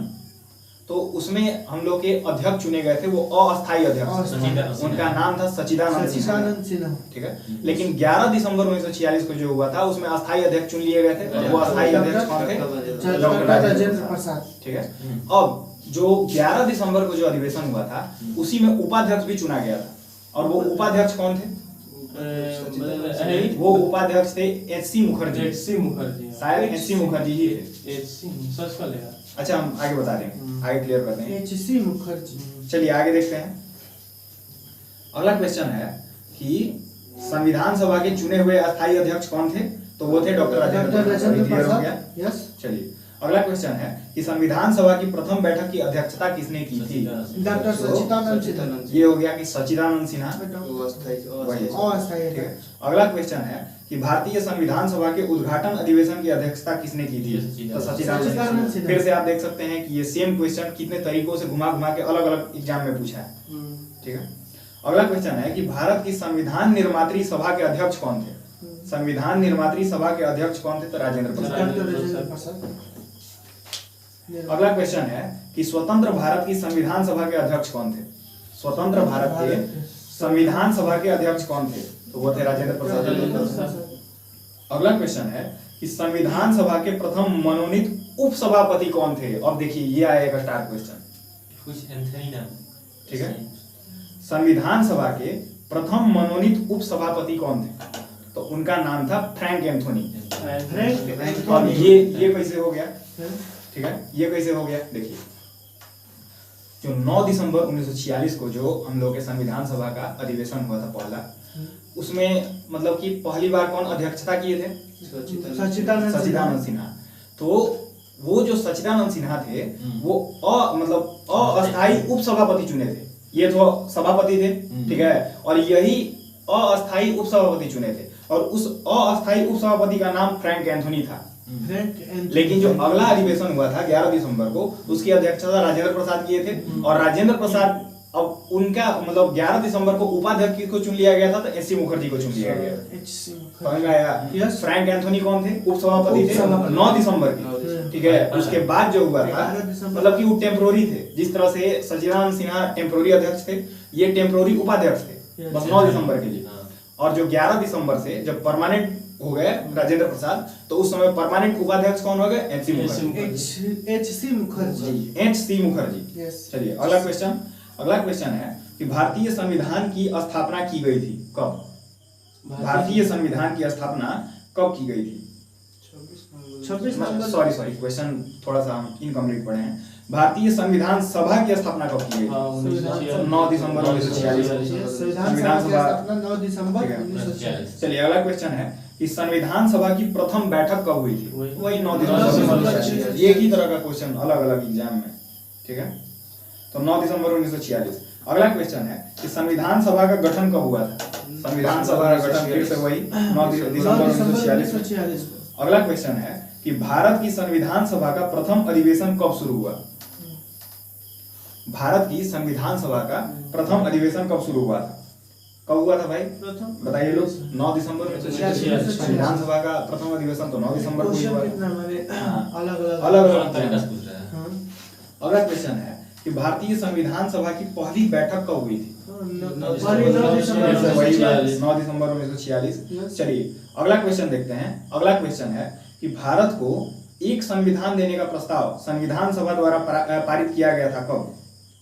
तो उसमें हम लोग के अध्यक्ष चुने गए थे, वो अस्थायी अध्यक्ष, उनका नाम था सच्चिदानंद सिन्हा, ठीक है। लेकिन 11 दिसंबर 1946 को जो हुआ था उसमें अस्थायी अध्यक्ष चुन लिए गए थे। वो अस्थायी अध्यक्ष कौन थे, डॉक्टर राजेंद्र प्रसाद, ठीक है। अब जो 11 दिसंबर को जो अधिवेशन हुआ था उसी में उपाध्यक्ष भी चुना गया था, और वो उपाध्यक्ष कौन थे, वो उपाध्यक्ष थे HC मुखर्जी। शायद HC मुखर्जी ही थे। सर्च कर लेगा। अच्छा हम आगे बता रहे हैं, आगे क्लियर करते हैं। HC मुखर्जी। चलिए आगे देखते हैं। अगला क्वेश्चन है कि संविधान सभा के चुने हुए अस्थायी अध्यक्ष कौन थे, तो वो थे डॉक्टर राजेंद्र प्रसाद। यस। चलिए अगला क्वेश्चन है कि संविधान सभा की प्रथम बैठक की अध्यक्षता किसने की थी, डॉक्टर सच्चिदानंद सिन्हा। ये हो गया कि सच्चिदानंद सिन्हा, अस्थायी ठीक है। अगला क्वेश्चन है कि भारतीय संविधान सभा के उद्घाटन अधिवेशन की अध्यक्षता किसने की थी, तो सच्चिदानंद सिन्हा। फिर से आप देख सकते हैं कि ये सेम क्वेश्चन कितने तरीकों से घुमा घुमा के अलग अलग एग्जाम में पूछा है, ठीक है। अगला क्वेश्चन है कि भारत की संविधान निर्मात्री सभा के अध्यक्ष कौन थे, संविधान निर्मात्री सभा के अध्यक्ष कौन थे, तो राजेंद्र प्रसाद। अगला क्वेश्चन है कि स्वतंत्र भारत की संविधान सभा के अध्यक्ष कौन थे, स्वतंत्र भारत के संविधान सभा के अध्यक्ष कौन थे, तो वो थे राजेंद्र प्रसाद। अगला क्वेश्चन है कि संविधान सभा के प्रथम मनोनीत उपसभापति कौन थे। अब देखिए ये आएगा स्टार क्वेश्चन, ठीक है। संविधान सभा के प्रथम मनोनीत उपसभापति कौन थे, तो उनका नाम था फ्रैंक एंथोनी। और ये कैसे हो गया, ठीक है, ये कैसे हो गया, देखिए जो 9 दिसंबर 1946 को जो हम लोग के संविधान सभा का अधिवेशन हुआ था पहला, उसमें मतलब कि पहली बार कौन अध्यक्षता किए थे, सच्चिदानंद सिन्हा। तो वो जो सच्चिदानंद सिन्हा थे वो मतलब अस्थायी उपसभापति चुने थे, ये तो सभापति थे, ठीक है, और यही अस्थायी उपसभापति चुने थे, और उस अस्थायी उपसभापति का नाम फ्रैंक एंथोनी था। लेकिन जो अगला अधिवेशन हुआ था 11 दिसंबर को, उसकी अध्यक्षता राजेंद्र प्रसाद किए थे, और राजेंद्र प्रसाद अब उनका मतलब 11 दिसंबर को उपाध्यक्ष को चुन लिया गया था, तो HC मुखर्जी को चुन लिया गया। समझ में आया। फ्रैंक एंथोनी कौन थे, उपसभापति थे 9 दिसंबर के, ठीक है। उसके बाद जो हुआ था मतलब कि वो टेम्पोररी थे, जिस तरह से सच्चिदानंद सिन्हा टेम्पोररी अध्यक्ष थे, ये टेम्पोररी उपाध्यक्ष थे बस 9 दिसंबर के लिए। और जो 11 दिसंबर से जब परमानेंट हो गए राजेंद्र प्रसाद, तो उस समय परमानेंट उपाध्यक्ष कौन हो गए, HC मुखर्जी। चलिए अगला क्वेश्चन है कि भारतीय संविधान की स्थापना की गई थी कब, भारतीय संविधान की स्थापना कब की गई थी, 26 नवंबर। सॉरी क्वेश्चन थोड़ा सा हम इनकम्प्लीट पढ़े हैं। भारतीय संविधान सभा की स्थापना कब की गई, 9 दिसंबर 1946। संविधान सभा 9 दिसंबर 1946। चलिए अगला क्वेश्चन है कि संविधान सभा की प्रथम बैठक कब हुई थी, वही 9 दिसंबर 1946। एक ही तरह का क्वेश्चन अलग अलग एग्जाम में, ठीक है। तो 9 दिसंबर 1946। अगला क्वेश्चन है कि संविधान सभा का गठन कब हुआ था, संविधान सभा का गठन फिर से वही 9 दिसंबर 1946। अगला क्वेश्चन है कि भारत की संविधान सभा का प्रथम अधिवेशन कब शुरू हुआ, भारत की संविधान सभा का प्रथम अधिवेशन कब शुरू हुआ था, कब हुआ था भाई, बताइए लोग। 9 दिसंबर 1946 संविधान सभा का प्रथम अधिवेशन तो 9 दिसंबर को हुआ। अलग अगला क्वेश्चन है कि भारतीय संविधान सभा की पहली बैठक कब हुई थी, 9 दिसंबर 1946। चलिए अगला क्वेश्चन देखते हैं। अगला क्वेश्चन है कि भारत को एक संविधान देने का प्रस्ताव संविधान सभा द्वारा पारित किया गया था कब,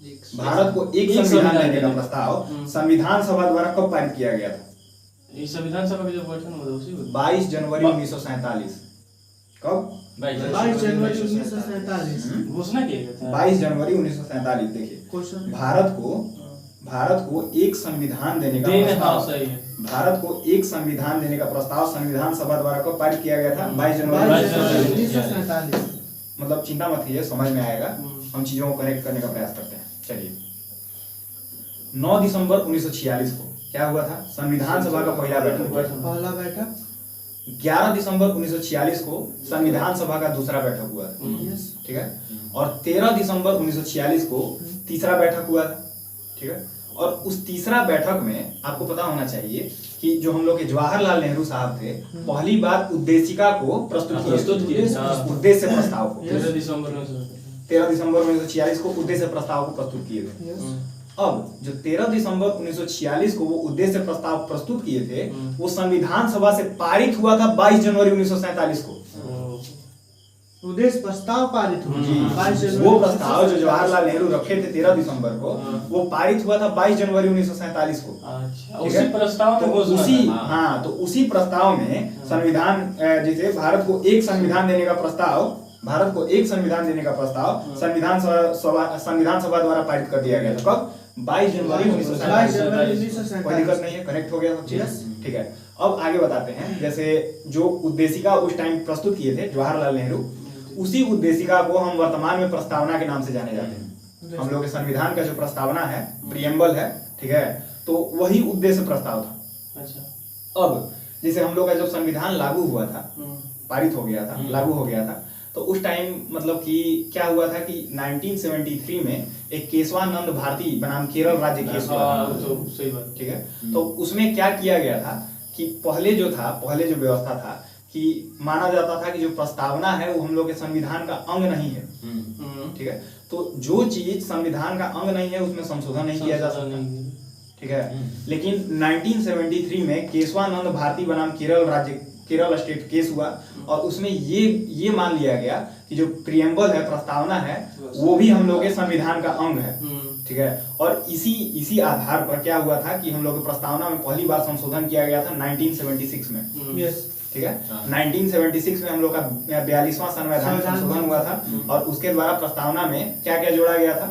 भारत को एक संविधान देने का प्रस्ताव संविधान सभा द्वारा कब पारित किया गया था? ये संविधान सभा का जो गठन हुआ था उसी को 22 जनवरी 1947। कब? 22 जनवरी 1947 घोषणा किया गया था 22 जनवरी 1947। देखिए, क्वेश्चन भारत को एक संविधान देने का प्रस्ताव, सही है। भारत को एक संविधान देने का प्रस्ताव संविधान सभा द्वारा कब पारित किया गया था? 22 जनवरी 1947। मतलब चिंता मत कीजिए, समझ में आएगा, हम चीजों को कनेक्ट करने का प्रयास करते हैं। चलिए, 9 दिसंबर 1946 को क्या हुआ था? संविधान सभा का पहला बैठक। 11 दिसंबर 1946 को संविधान सभा का दूसरा बैठक हुआ था, ठीक है। और 13 दिसंबर 1946 को तीसरा बैठक हुआ था, ठीक है। और उस तीसरा बैठक में आपको पता होना चाहिए कि जो हम लोग के जवाहरलाल नेहरू साहब थे, पहली बार उद्देशिका को प्रस्तुत किए, उद्देश्य प्रस्ताव को 13 दिसंबर 1946 को उद्देश्य प्रस्ताव को प्रस्तुत किए थे। अब जो 13 दिसंबर 1946 को वो उद्देश्य प्रस्ताव प्रस्तुत किए थे, वो संविधान सभा से पारित हुआ था 22 जनवरी 1947 को। उद्देश्य प्रस्ताव पारित हुआ। वो प्रस्ताव जो जवाहरलाल नेहरू रखे थे 13 दिसंबर को, वो पारित हुआ था 22 जनवरी 1947 को। अच्छा, उसी प्रस्ताव में तो उसी प्रस्ताव में संविधान, जैसे भारत को एक संविधान देने का प्रस्ताव, संविधान सभा द्वारा पारित कर दिया गया था। कब? 22 जनवरी 1947। कोई दिक्कत नहीं है, कनेक्ट हो गया सब चीज, ठीक है। अब आगे बताते हैं, जैसे जो उद्देशिका उस टाइम प्रस्तुत किए थे जवाहरलाल नेहरू, उसी उद्देशिका को हम वर्तमान में प्रस्तावना के नाम से जाने जाते हैं। हम लोग के संविधान का जो प्रस्तावना है, प्रियम्बल है, ठीक है, तो वही उद्देश्य प्रस्ताव था। अच्छा, अब जैसे हम लोग का जब संविधान लागू हुआ था, पारित हो गया था, लागू हो गया था, तो उस टाइम मतलब कि क्या हुआ था कि 1973 में एक केशवानंद भारती बनाम केरल राज्य केस हुआ था, तो सही बात, ठीक है। तो उसमें क्या किया गया था कि पहले जो व्यवस्था था कि माना जाता था कि जो प्रस्तावना है वो हम लोग के संविधान का अंग नहीं है, ठीक है। तो जो चीज संविधान का अंग नहीं है उसमें संशोधन नहीं किया जा सकता, ठीक है। लेकिन 1973 में केशवानंद भारती बनाम केरल स्टेट केस हुआ, और उसमें ये मान लिया गया कि जो प्रियम्बल है, प्रस्तावना है, वो भी हम लोग के संविधान का अंग है, ठीक है। और इसी आधार पर क्या हुआ था कि हम लोग के प्रस्तावना में पहली बार संशोधन किया गया था 1976 में, ठीक है। 1976 में हम लोग का 42वां संविधान संशोधन हुआ था, और उसके द्वारा प्रस्तावना में क्या क्या जोड़ा गया था?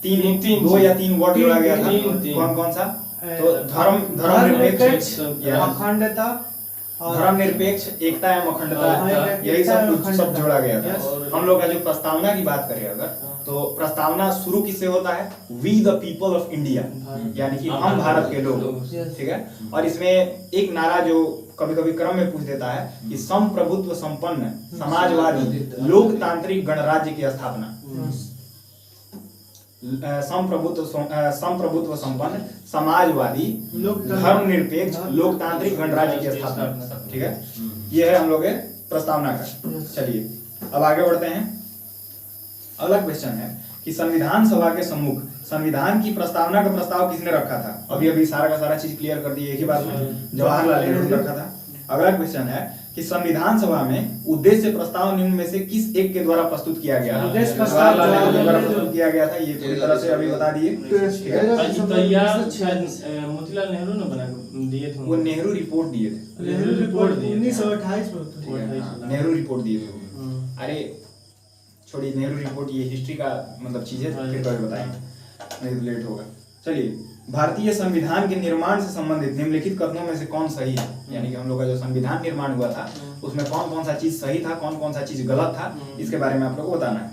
2 या 3 वर्ड जोड़ा गया था। कौन सा? तो धर्मनिरपेक्ष, अखंडता, धर्मनिरपेक्ष, एकता एवं अखंडता, यही सब जोड़ा गया था। हम लोग का जो प्रस्तावना की बात करें अगर, तो प्रस्तावना शुरू किससे होता है? We the people of India, यानी कि हम भारत के लोग, ठीक है। और इसमें एक नारा जो कभी कभी क्रम में पूछ देता है कि संप्रभुत्व संपन्न समाजवादी लोकतांत्रिक गणराज्य की स्थापना, संप्रभुत्व संपन्न समाजवादी धर्मनिरपेक्ष लोकतांत्रिक गणराज्य की स्थापना, ठीक है। ये है हम लोग के प्रस्तावना का। चलिए अब आगे बढ़ते हैं। अगला क्वेश्चन है कि संविधान सभा के सम्मुख संविधान की प्रस्तावना का प्रस्ताव किसने रखा था? अभी सारा का सारा चीज क्लियर कर दी एक ही बात में, जवाहरलाल नेहरू ने रखा था। अगला क्वेश्चन है कि संविधान सभा में उद्देश्य प्रस्ताव निम्न में से किस एक के द्वारा प्रस्तुत किया गया? उद्देश्य प्रस्ताव द्वारा प्रस्तुत किया गया था, ये पूरी तरह से अभी बता दिए, ठीक है। मोतीलाल नेहरू ने बना दिए थे, वो नेहरू रिपोर्ट दिए थे, नेहरू रिपोर्ट 1928 में, नेहरू रिपोर्ट दिए थे। अरे छोड़िए नेहरू रिपोर्ट, ये हिस्ट्री का मतलब चीजें फिर कभी बताएंगे, नहीं तो लेट होगा। चलिए, भारतीय संविधान के निर्माण से संबंधित निम्नलिखित कथनों में से कौन सही है? यानी कि हम लोग का जो संविधान निर्माण हुआ था उसमें कौन कौन सा चीज सही था, कौन कौन सा चीज गलत था, इसके बारे में आप लोग को बताना है।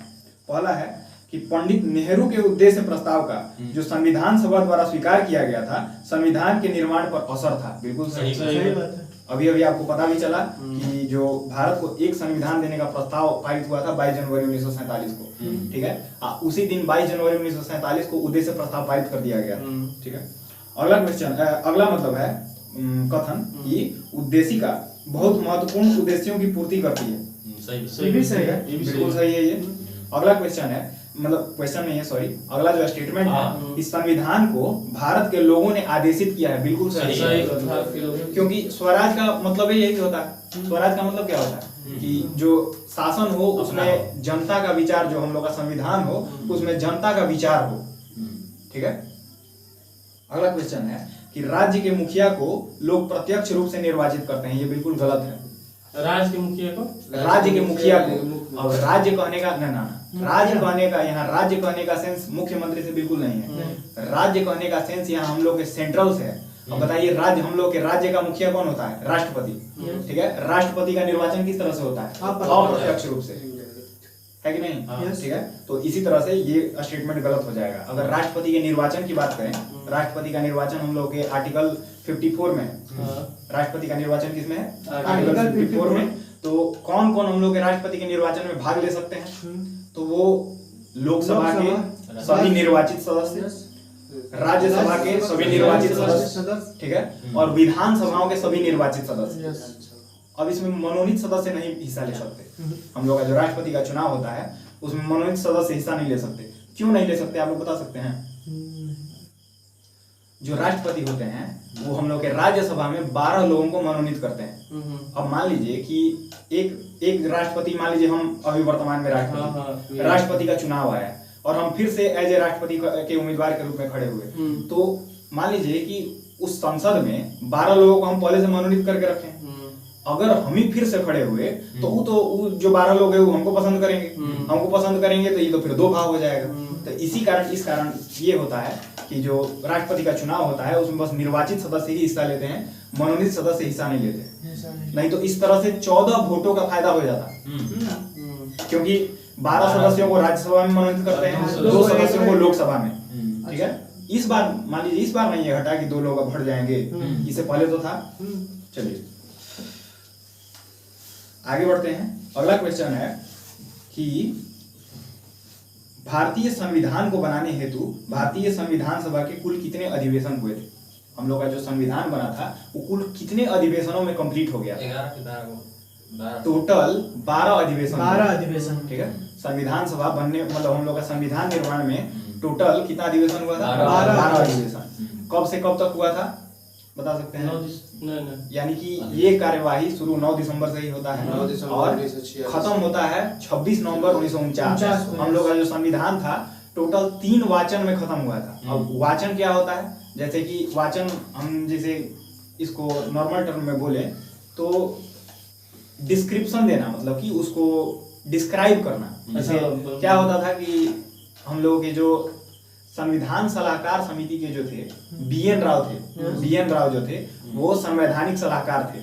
पहला है कि पंडित नेहरू के उद्देश्य प्रस्ताव का जो संविधान सभा द्वारा स्वीकार किया गया था, संविधान के निर्माण पर असर था। बिल्कुल सही बात है। अभी आपको पता भी चला कि जो भारत को एक संविधान देने का प्रस्ताव पारित हुआ था 22 जनवरी 1947 को, ठीक है। उसी दिन 22 जनवरी 1947 को उद्देश्य प्रस्ताव पारित कर दिया गया, ठीक है। अगला क्वेश्चन, अगला मतलब है कथन कि उद्देशिका बहुत महत्वपूर्ण उद्देश्यों की पूर्ति करती है। सही है, बिल्कुल सही है ये। अगला क्वेश्चन है, मतलब क्वेश्चन नहीं है, सॉरी, अगला जो स्टेटमेंट है, इस संविधान को भारत के लोगों ने आदेशित किया है। बिल्कुल सही है, क्योंकि स्वराज का मतलब यही होता है। स्वराज का मतलब क्या होता है? कि जो शासन हो उसमें जनता का विचार, जो हम लोग का संविधान हो उसमें जनता का विचार हो। ठीक है। अगला क्वेश्चन है कि राज्य के मुखिया को लोग प्रत्यक्ष रूप से निर्वाचित करते हैं, ये बिल्कुल गलत है। राज्य के मुखिया को, राज्य के मुखिया को, अब राज्य कहने का ना राज्य कहने का, यहाँ राज्य कहने का सेंस मुख्यमंत्री से बिल्कुल नहीं है। राज्य कहने का सेंस यहाँ हम लोग के सेंट्रल से है। अब बताइए, राज्य, हम लोग के राज्य का मुखिया कौन होता है? राष्ट्रपति। ठीक है। राष्ट्रपति का निर्वाचन किस तरह से होता है? अप्रत्यक्ष रूप से, है कि नहीं? ठीक है। तो इसी तरह से ये स्टेटमेंट गलत हो जाएगा। अगर राष्ट्रपति के निर्वाचन की बात करें, राष्ट्रपति का निर्वाचन हम लोग के आर्टिकल 54 में है। राष्ट्रपति का निर्वाचन किसमें है? आर्टिकल 54 में। तो कौन कौन हम लोग के राष्ट्रपति के निर्वाचन में भाग ले सकते हैं? तो वो लोकसभा के सभी निर्वाचित सदस्य, राज्यसभा के सभी निर्वाचित सदस्य, ठीक है, और विधानसभाओं के सभी निर्वाचित सदस्य। अब इसमें मनोनीत सदस्य नहीं हिस्सा ले सकते। हम लोग का जो राष्ट्रपति का चुनाव होता है उसमें मनोनीत सदस्य हिस्सा नहीं ले सकते। क्यों नहीं ले सकते आप लोग बता सकते हैं? जो राष्ट्रपति होते हैं वो हम लोग के राज्यसभा में 12 लोगों को मनोनीत करते हैं। अब मान लीजिए कि एक राष्ट्रपति, मान लीजिए हम अभी वर्तमान में राष्ट्रपति का चुनाव आया और हम फिर से एज ए राष्ट्रपति के उम्मीदवार के रूप में खड़े हुए, तो मान लीजिए कि उस संसद में 12 लोगों को हम पहले से मनोनीत करके रखें। अगर हम ही फिर से खड़े हुए तो वो जो 12 लोग हैं वो हमको पसंद करेंगे तो ये तो फिर दो भाग हो जाएगा। तो इस कारण ये होता है कि जो राष्ट्रपति का चुनाव होता है उसमें बस निर्वाचित सदस्य ही हिस्सा लेते हैं, मनोनीत सदस्य हिस्सा नहीं लेते। नहीं तो इस तरह से 14 वोटों का फायदा हो जाता, क्योंकि 12 सदस्यों को राज्यसभा में मनोनीत करते हैं, 2 सदस्यों को लोकसभा में। ठीक है। इस बार मान लीजिए, इस बार नहीं है हटा कि 2 लोग अब हट जाएंगे, इससे पहले तो था। चलिए आगे बढ़ते हैं। अगला क्वेश्चन है कि भारतीय संविधान को बनाने हेतु भारतीय संविधान सभा के कुल कितने अधिवेशन हुए थे? हम लोग का जो संविधान बना था वो कुल कितने अधिवेशनों में कंप्लीट हो गया? 11 टोटल 12 अधिवेशन। ठीक है। संविधान सभा बनने, मतलब हम लोग का संविधान निर्माण में टोटल कितना अधिवेशन हुआ था? 12 अधिवेशन। कब से कब तक हुआ था बता सकते हैं? यानी कि ये कार्यवाही शुरू 9 दिसंबर से ही होता है और खत्म होता है 26 नवंबर 1949। हम लोग का जो संविधान था टोटल 3 वाचन में खत्म हुआ था। अब वाचन क्या होता है? जैसे कि वाचन, हम जैसे इसको नॉर्मल टर्म में बोले तो डिस्क्रिप्शन देना, मतलब कि उसको डिस्क्राइब करना। जैसे क्या होता था कि हम लोगों के जो संविधान सलाहकार समिति के जो थे BN राव जो थे वो संवैधानिक सलाहकार थे।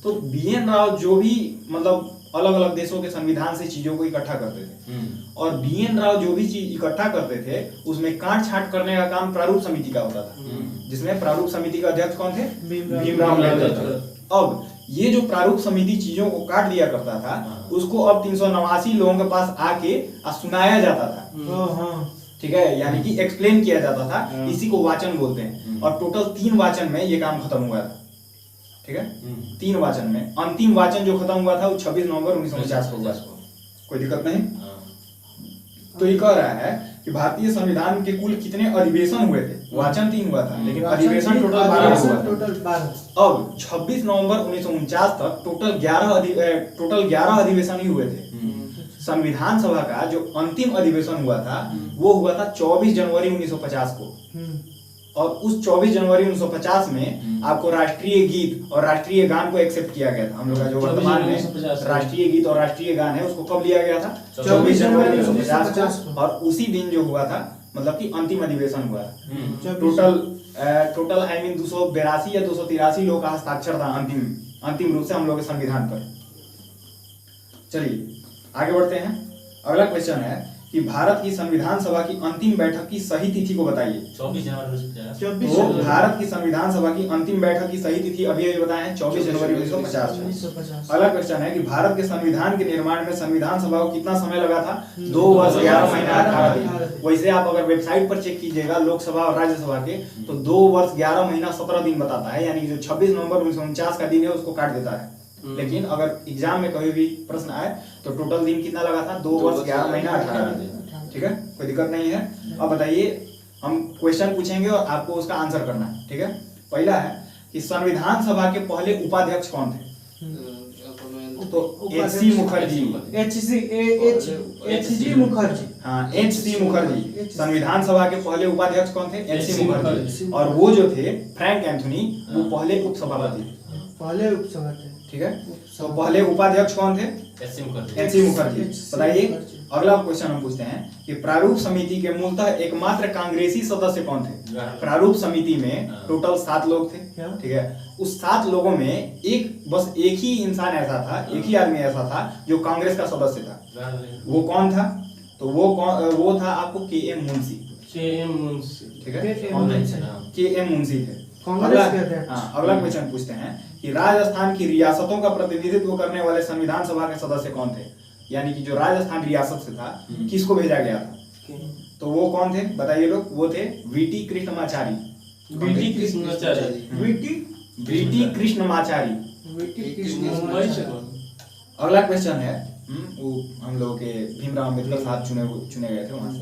तो BN राव जो भी मतलब अलग अलग देशों के संविधान से चीजों को इकट्ठा करते थे और BN राव जो भी चीज इकट्ठा करते थे उसमें काट छांट करने का काम प्रारूप समिति का होता था, जिसमें प्रारूप समिति का अध्यक्ष कौन थे? भीमराव अम्बेडकर। अब ये जो प्रारूप समिति चीजों को काट दिया करता था उसको अब 389 लोगों के पास आके सुनाया जाता था। ठीक है। यानी कि एक्सप्लेन किया जाता था, इसी को वाचन बोलते हैं। और टोटल 3 वाचन में ये काम खत्म हुआ था। ठीक है। 3 वाचन में अंतिम वाचन जो खत्म हुआ था वो 26 नवंबर 1949 को हुआ। कोई दिक्कत नहीं। तो ये कह रहा है कि भारतीय संविधान के कुल कितने अधिवेशन हुए थे? वाचन 3 हुआ था लेकिन अधिवेशन टोटल 12 हुआ था। अब 26 नवंबर 1949 तक टोटल 11 अधिवेशन ही हुए थे। संविधान सभा का जो अंतिम अधिवेशन हुआ था वो हुआ था 24 जनवरी 1950 को। और उस 24 जनवरी 1950 में आपको राष्ट्रीय गीत और राष्ट्रीय गान को एक्सेप्ट किया गया था। हम लोग का जो वर्तमान में राष्ट्रीय गीत और राष्ट्रीय गान है उसको कब लिया गया था? 24 जनवरी 1950 को। और उसी दिन जो हुआ था मतलब कि अंतिम अधिवेशन हुआ था। टोटल आई मीन 282 या 283 लोगों का हस्ताक्षर था अंतिम रूप से हम लोग के संविधान पर। चलिए आगे बढ़ते हैं। अगला क्वेश्चन है कि भारत की संविधान सभा की अंतिम बैठक की सही तिथि को बताइए। 24 जनवरी 1950। तो भारत की संविधान सभा की अंतिम बैठक की सही तिथि अभी बताए हैं 24 जनवरी 1950। अगला क्वेश्चन है कि भारत के संविधान के निर्माण में संविधान सभा को कितना समय लगा था? 2 वर्ष 11 महीना 18 दिन। वैसे आप अगर वेबसाइट पर चेक कीजिएगा लोकसभा और राज्यसभा के तो 2 वर्ष 11 महीना 17 दिन बताता है। यानी जो 26 नवंबर 1949 का दिन है उसको काट देता है। लेकिन अगर एग्जाम में कभी भी प्रश्न आए तो टोटल दिन कितना लगा था? 2 वर्ष 11 महीना 18 दिन। ठीक है। कोई दिक्कत नहीं है। अब बताइए, हम क्वेश्चन पूछेंगे और आपको उसका आंसर करना है। ठीक है। पहला है कि संविधान सभा के पहले उपाध्यक्ष कौन थे? तो HC मुखर्जी, HG मुखर्जी। हाँ HC मुखर्जी। संविधान सभा के पहले उपाध्यक्ष कौन थे? HC मुखर्जी। और वो जो थे फ्रैंक एंथोनी, वो पहले उपसभापति थे। पहले उपसभापति, ठीक है। तो पहले उपाध्यक्ष कौन थे? HC मुखर्जी। बताइए अगला क्वेश्चन हम पूछते हैं कि प्रारूप समिति के मूलतः एकमात्र कांग्रेसी सदस्य कौन थे? प्रारूप समिति में टोटल 7 लोग थे, ठीक है। उस 7 लोगों में बस एक ही इंसान ऐसा था, एक ही आदमी ऐसा था जो कांग्रेस का सदस्य था। वो कौन था? तो वो था आपको KM मुंशी। ठीक है, KM मुंशी थे। अगला क्वेश्चन पूछते हैं कि राजस्थान की रियासतों का प्रतिनिधित्व करने वाले संविधान सभा के सदस्य कौन थे? यानी कि जो राजस्थान रियासत से था, किसको भेजा गया था? तो वो कौन थे बताइए लोग? वो थे VT कृष्णमाचारी। अगला क्वेश्चन है, वो हम लोग के भीमराव अम्बेडकर साहब चुने गए थे वहां से।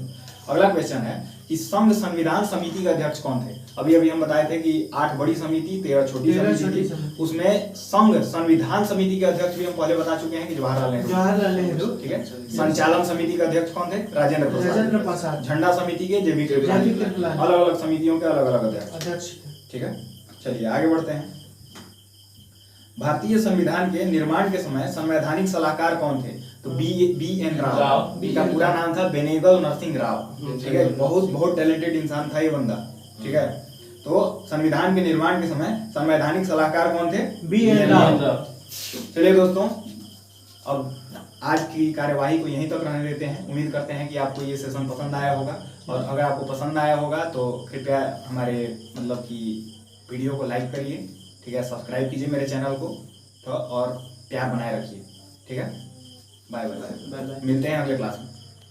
अगला क्वेश्चन है कि संघ संविधान समिति के अध्यक्ष कौन थे? अभी हम बताए थे कि 8 बड़ी समिति 13 छोटी समिति थी। उसमें संघ संविधान समिति के अध्यक्ष भी हम पहले बता चुके हैं कि जवाहरलाल नेहरू। ठीक है। संचालन समिति के अध्यक्ष कौन थे? राजेंद्र प्रसाद। झंडा समिति के JB कृपलानी। अलग अलग समितियों के अलग अलग अध्यक्ष। ठीक है, चलिए आगे बढ़ते हैं। भारतीय संविधान के निर्माण के समय संवैधानिक सलाहकार कौन थे? तो BN राव। इनका पूरा नाम था बेनेगल नरसिंह राव। ठीक है, बहुत टैलेंटेड इंसान था ये बंदा। ठीक है, तो संविधान के निर्माण के समय संवैधानिक सलाहकार कौन थे? BN राव। चलिए दोस्तों, अब आज की कार्यवाही को यहीं तक रहने देते हैं। उम्मीद करते हैं कि आपको ये सेशन पसंद आया होगा, और अगर आपको पसंद आया होगा तो कृपया हमारे मतलब कि वीडियो को लाइक करिए, ठीक है, सब्सक्राइब कीजिए मेरे चैनल को, तो और प्यार बनाए रखिए। ठीक है, बाय बाय, मिलते हैं अगले क्लास में।